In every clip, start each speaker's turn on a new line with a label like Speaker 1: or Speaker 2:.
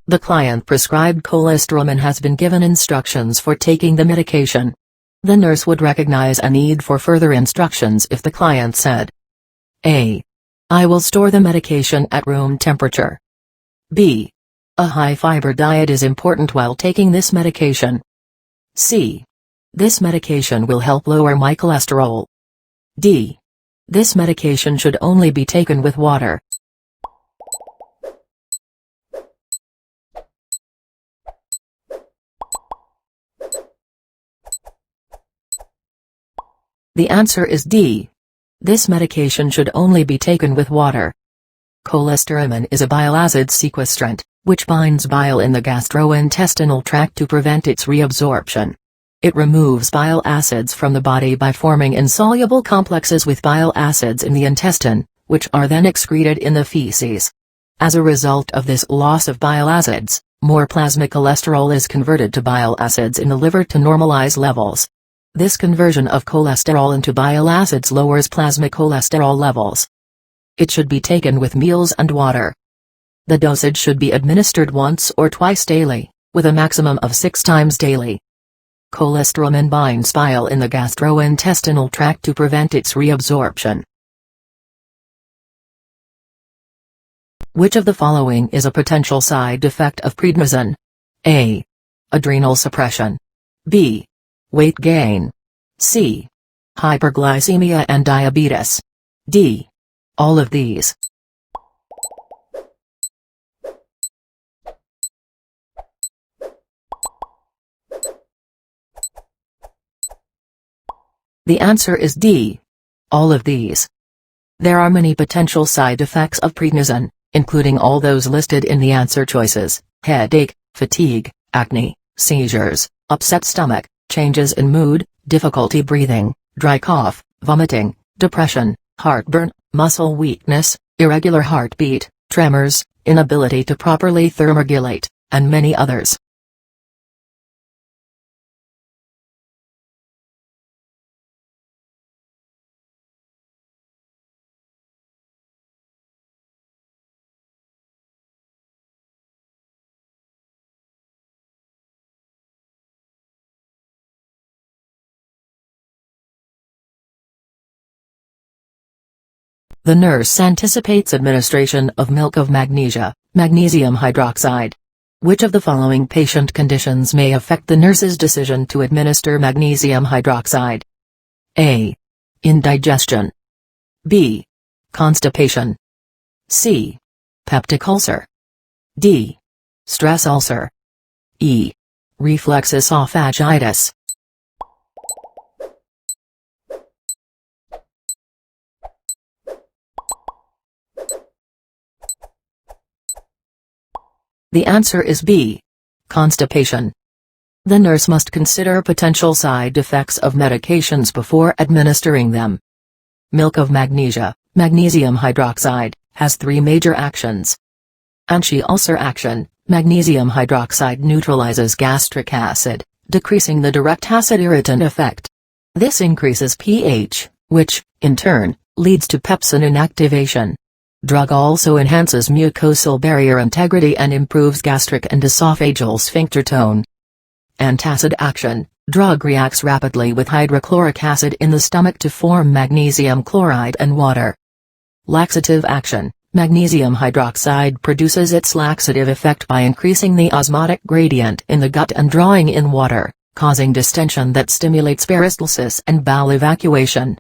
Speaker 1: The client prescribed cholesterol and has been given instructions for taking the medication. The nurse would recognize a need for further instructions if the client said, A. I will store the medication at room temperature. B. A high-fiber diet is important while taking this medication. C. This medication will help lower my cholesterol. D. This medication should only be taken with water. The answer is D. This medication should only be taken with water. Cholestyramine is a bile acid sequestrant, which binds bile in the gastrointestinal tract to prevent its reabsorption. It removes bile acids from the body by forming insoluble complexes with bile acids in the intestine, which are then excreted in the feces. As a result of this loss of bile acids, more plasma cholesterol is converted to bile acids in the liver to normalize levels. This conversion of cholesterol into bile acids lowers plasma cholesterol levels. It should be taken with meals and water. The dosage should be administered once or twice daily, with a maximum of 6 times daily. Cholestyramine binds bile in the gastrointestinal tract to prevent its reabsorption. Which of the following is a potential side effect of prednisone? A. Adrenal suppression. B. Weight gain. C. Hyperglycemia and diabetes. D. All of these. The answer is D. All of these. There are many potential side effects of prednisone, including all those listed in the answer choices: headache, fatigue, acne, seizures, upset stomach, changes in mood, difficulty breathing, dry cough, vomiting, depression, heartburn, muscle weakness, irregular heartbeat, tremors, inability to properly thermoregulate, and many others. The nurse anticipates administration of milk of magnesia, magnesium hydroxide. Which of the following patient conditions may affect the nurse's decision to administer magnesium hydroxide? A. Indigestion. B. Constipation. C. Peptic ulcer. D. Stress ulcer. E. Reflex esophagitis. The answer is B. Constipation. The nurse must consider potential side effects of medications before administering them. Milk of magnesia, magnesium hydroxide, has 3 major actions. Anti-ulcer action: magnesium hydroxide neutralizes gastric acid, decreasing the direct acid irritant effect. This increases pH, which, in turn, leads to pepsin inactivation. Drug also enhances mucosal barrier integrity and improves gastric and esophageal sphincter tone. Antacid action: drug reacts rapidly with hydrochloric acid in the stomach to form magnesium chloride and water. Laxative action: magnesium hydroxide produces its laxative effect by increasing the osmotic gradient in the gut and drawing in water, causing distension that stimulates peristalsis and bowel evacuation.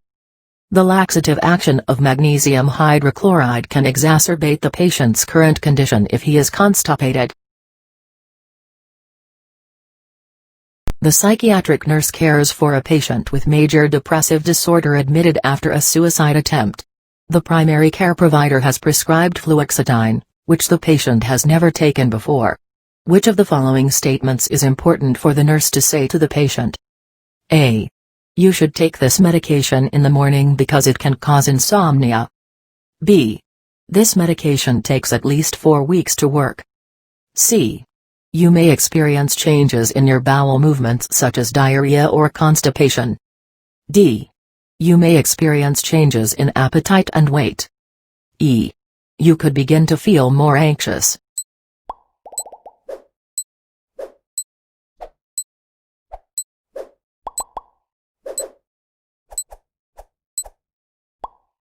Speaker 1: The laxative action of magnesium hydrochloride can exacerbate the patient's current condition if he is constipated. The psychiatric nurse cares for a patient with major depressive disorder admitted after a suicide attempt. The primary care provider has prescribed fluoxetine, which the patient has never taken before. Which of the following statements is important for the nurse to say to the patient? A. You should take this medication in the morning because it can cause insomnia. B. This medication takes at least 4 weeks to work. C. You may experience changes in your bowel movements such as diarrhea or constipation. D. You may experience changes in appetite and weight. E. You could begin to feel more anxious.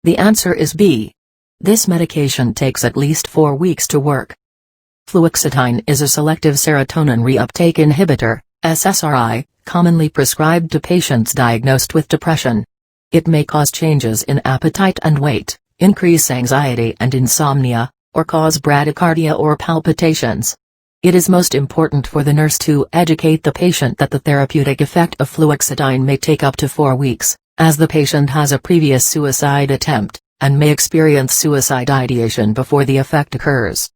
Speaker 1: The answer is B. This medication takes at least 4 weeks to work. Fluoxetine is a selective serotonin reuptake inhibitor, SSRI, commonly prescribed to patients diagnosed with depression. It may cause changes in appetite and weight, increase anxiety and insomnia, or cause bradycardia or palpitations. It is most important for the nurse to educate the patient that the therapeutic effect of fluoxetine may take up to 4 weeks, as the patient has a previous suicide attempt, and may experience suicide ideation before the effect occurs.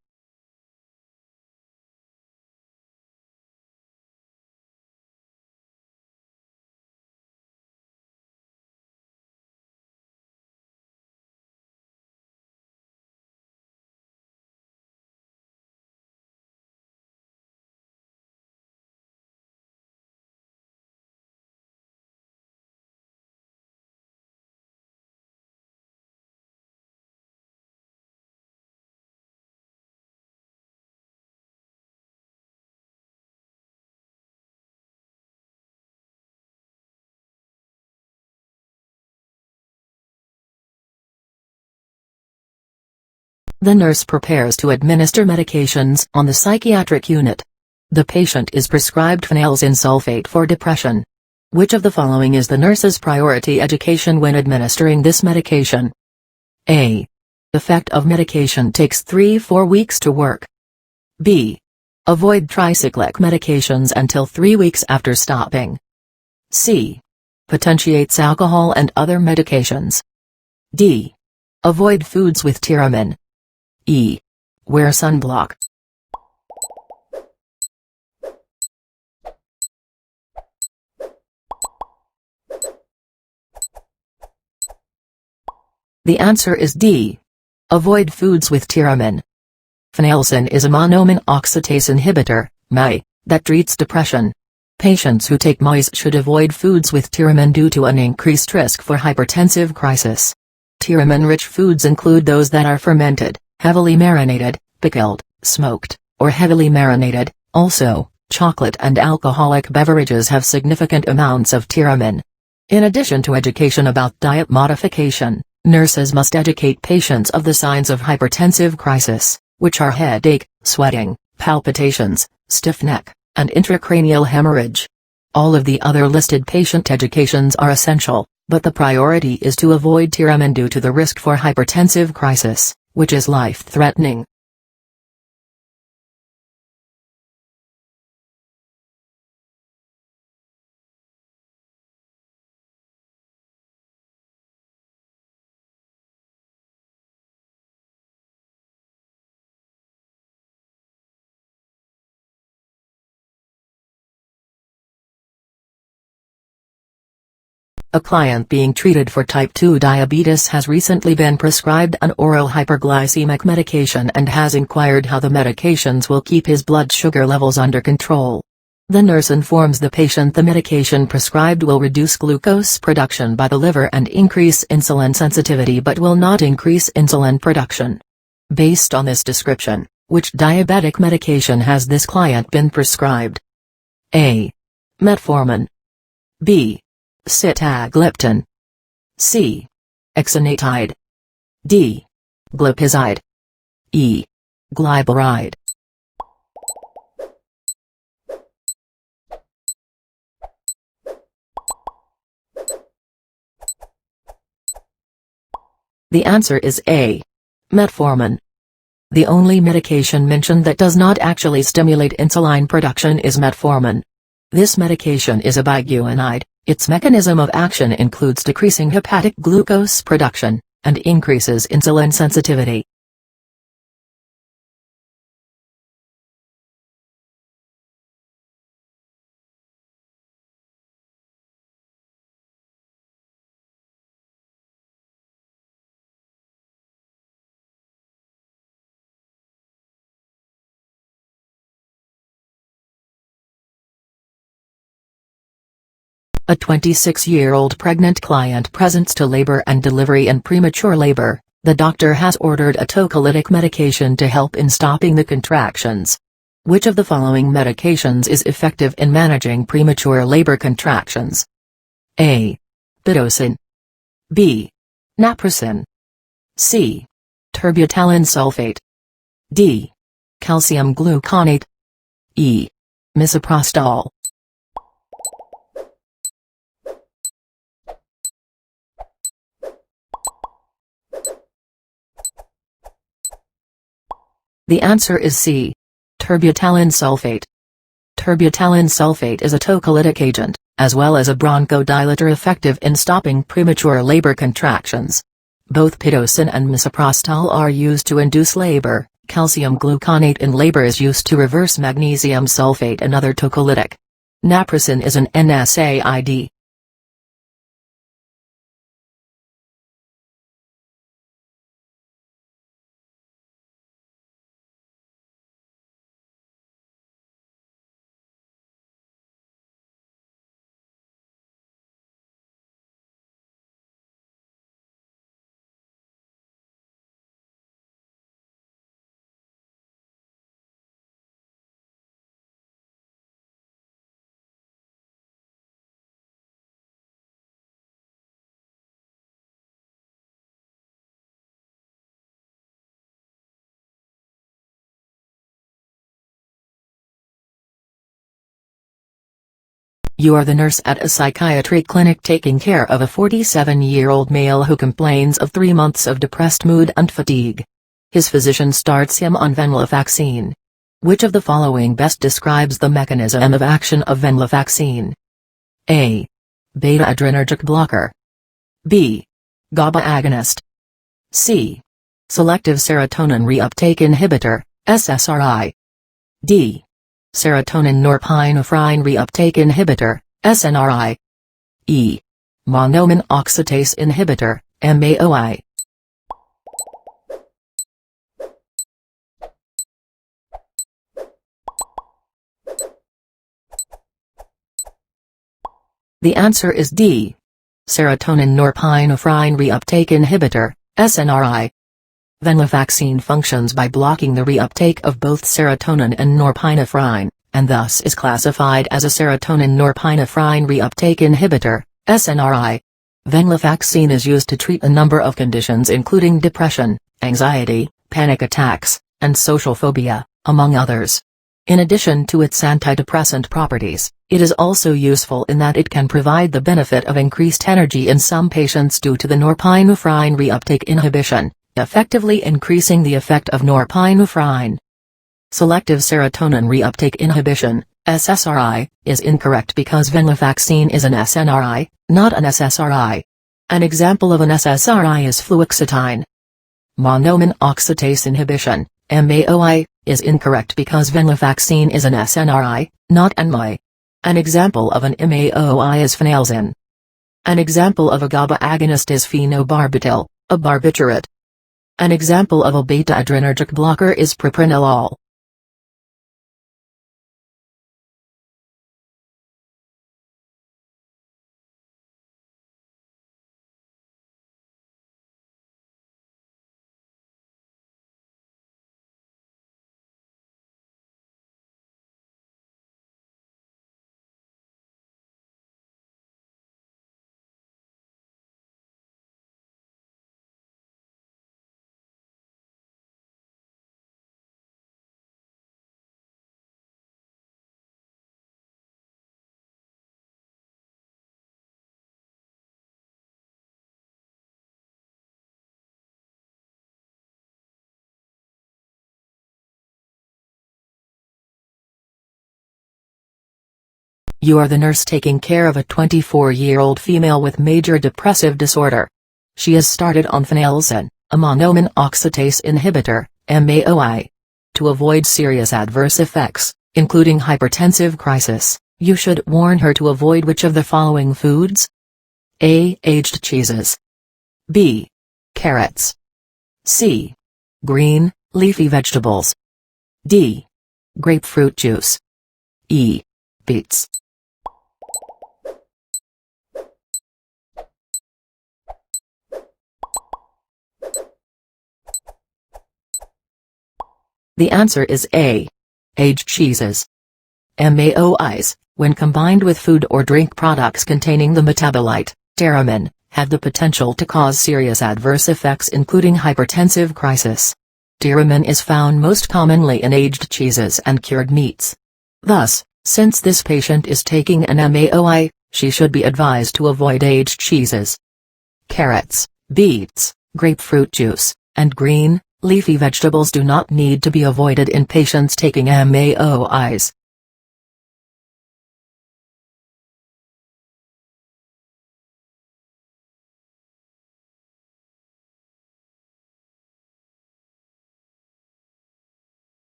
Speaker 1: The nurse prepares to administer medications on the psychiatric unit. The patient is prescribed phenyline sulfate for depression. Which of the following is the nurse's priority education when administering this medication? A. Effect of medication takes 3-4 weeks to work. B. Avoid tricyclic medications until 3 weeks after stopping. C. Potentiates alcohol and other medications. D. Avoid foods with tyramine. E. Wear sunblock. The answer is D. Avoid foods with tyramine. Phenyline is a monoamine oxidase inhibitor, MAI, that treats depression. Patients who take MAIs should avoid foods with tyramine due to an increased risk for hypertensive crisis. Tyramine-rich foods include those that are fermented, heavily marinated, pickled, smoked, or heavily marinated. Also, chocolate and alcoholic beverages have significant amounts of tyramine. In addition to education about diet modification, nurses must educate patients of the signs of hypertensive crisis, which are headache, sweating, palpitations, stiff neck, and intracranial hemorrhage. All of the other listed patient educations are essential, but the priority is to avoid tyramine due to the risk for hypertensive crisis, which is life-threatening. A client being treated for type 2 diabetes has recently been prescribed an oral hyperglycemic medication and has inquired how the medications will keep his blood sugar levels under control. The nurse informs the patient the medication prescribed will reduce glucose production by the liver and increase insulin sensitivity but will not increase insulin production. Based on this description, which diabetic medication has this client been prescribed? A. Metformin. B. Sitagliptin. C. Exenatide. D. Glipizide. E. Glyburide. The answer is A. Metformin. The only medication mentioned that does not actually stimulate insulin production is metformin. This medication is a biguanide. Its mechanism of action includes decreasing hepatic glucose production, and increases insulin sensitivity. A 26-year-old pregnant client presents to labor and delivery in premature labor. The doctor has ordered a tocolytic medication to help in stopping the contractions. Which of the following medications is effective in managing premature labor contractions? A. Pitocin. B. Naproxen. C. Terbutaline sulfate. D. Calcium gluconate. E. Misoprostol. The answer is C. Terbutaline sulfate. Terbutaline sulfate is a tocolytic agent, as well as a bronchodilator effective in stopping premature labor contractions. Both pitocin and misoprostol are used to induce labor. Calcium gluconate in labor is used to reverse magnesium sulfate, another tocolytic. Naproxen is an NSAID. You are the nurse at a psychiatry clinic taking care of a 47-year-old male who complains of 3 months of depressed mood and fatigue. His physician starts him on venlafaxine. Which of the following best describes the mechanism of action of venlafaxine? A. Beta-adrenergic blocker. B. GABA agonist. C. Selective serotonin reuptake inhibitor, SSRI. D. Serotonin-norepinephrine reuptake inhibitor, SNRI. E. Monoamine oxidase inhibitor, MAOI. The answer is D. Serotonin-norepinephrine reuptake inhibitor, SNRI. Venlafaxine functions by blocking the reuptake of both serotonin and norepinephrine, and thus is classified as a serotonin-norepinephrine reuptake inhibitor, SNRI. Venlafaxine is used to treat a number of conditions including depression, anxiety, panic attacks, and social phobia, among others. In addition to its antidepressant properties, it is also useful in that it can provide the benefit of increased energy in some patients due to the norepinephrine reuptake inhibition, effectively increasing the effect of norepinephrine. Selective serotonin reuptake inhibition, SSRI, is incorrect because venlafaxine is an SNRI, not an SSRI. An example of an SSRI is fluoxetine. Monoamine oxidase inhibition, MAOI, is incorrect because venlafaxine is an SNRI, not an MAOI. An example of an MAOI is phenelzine. An example of a GABA agonist is phenobarbital, a barbiturate. An example of a beta-adrenergic blocker is propranolol. You are the nurse taking care of a 24-year-old female with major depressive disorder. She has started on phenelzine, a monoamine oxidase inhibitor, MAOI. To avoid serious adverse effects, including hypertensive crisis, you should warn her to avoid which of the following foods? A. Aged cheeses. B. Carrots. C. Green, leafy vegetables. D. Grapefruit juice. E. Beets. The answer is A. Aged cheeses. MAOIs, when combined with food or drink products containing the metabolite, tyramine, have the potential to cause serious adverse effects including hypertensive crisis. Tyramine is found most commonly in aged cheeses and cured meats. Thus, since this patient is taking an MAOI, she should be advised to avoid aged cheeses. Carrots, beets, grapefruit juice, and green, leafy vegetables do not need to be avoided in patients taking MAOIs.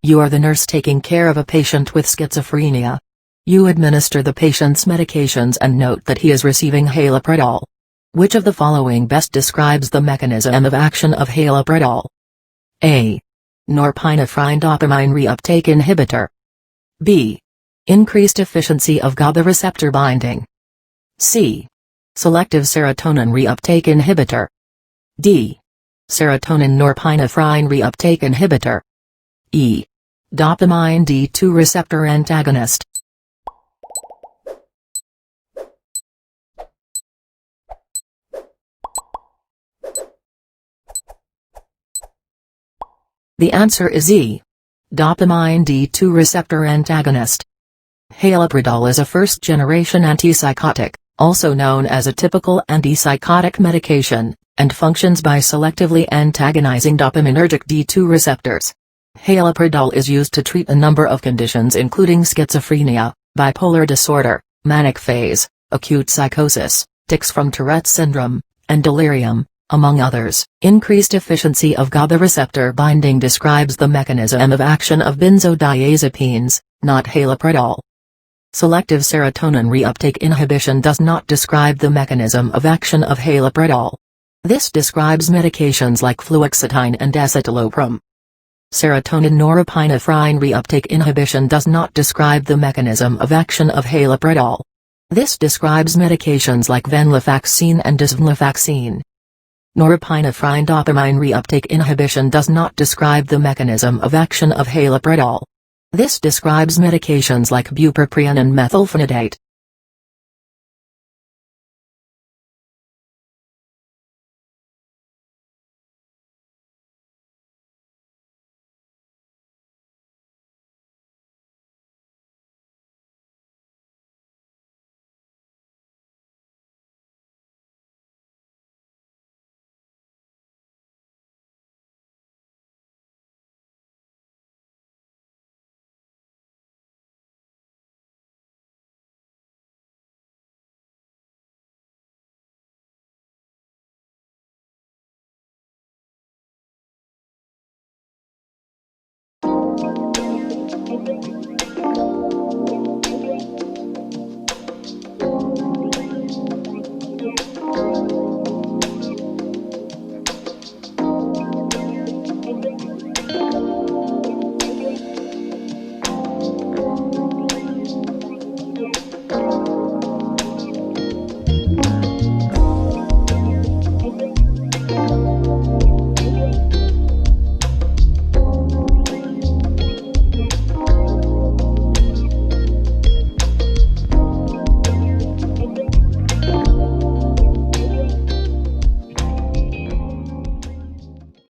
Speaker 1: You are the nurse taking care of a patient with schizophrenia. You administer the patient's medications and note that he is receiving haloperidol. Which of the following best describes the mechanism of action of haloperidol? A. Norepinephrine dopamine reuptake inhibitor. B. Increased efficiency of GABA receptor binding. C. Selective serotonin reuptake inhibitor. D. Serotonin-norepinephrine reuptake inhibitor. E. Dopamine D2 receptor antagonist. The answer is E. Dopamine D2 receptor antagonist. Haloperidol is a first-generation antipsychotic, also known as a typical antipsychotic medication, and functions by selectively antagonizing dopaminergic D2 receptors. Haloperidol is used to treat a number of conditions including schizophrenia, bipolar disorder, manic phase, acute psychosis, tics from Tourette syndrome, and delirium, among others. Increased efficiency of GABA receptor binding describes the mechanism of action of benzodiazepines, not haloperidol. Selective serotonin reuptake inhibition does not describe the mechanism of action of haloperidol. This describes medications like fluoxetine and escitalopram. Serotonin-norepinephrine reuptake inhibition does not describe the mechanism of action of haloperidol. This describes medications like venlafaxine and venlafaxine. Norepinephrine dopamine reuptake inhibition does not describe the mechanism of action of haloperidol. This describes medications like bupropion and methylphenidate.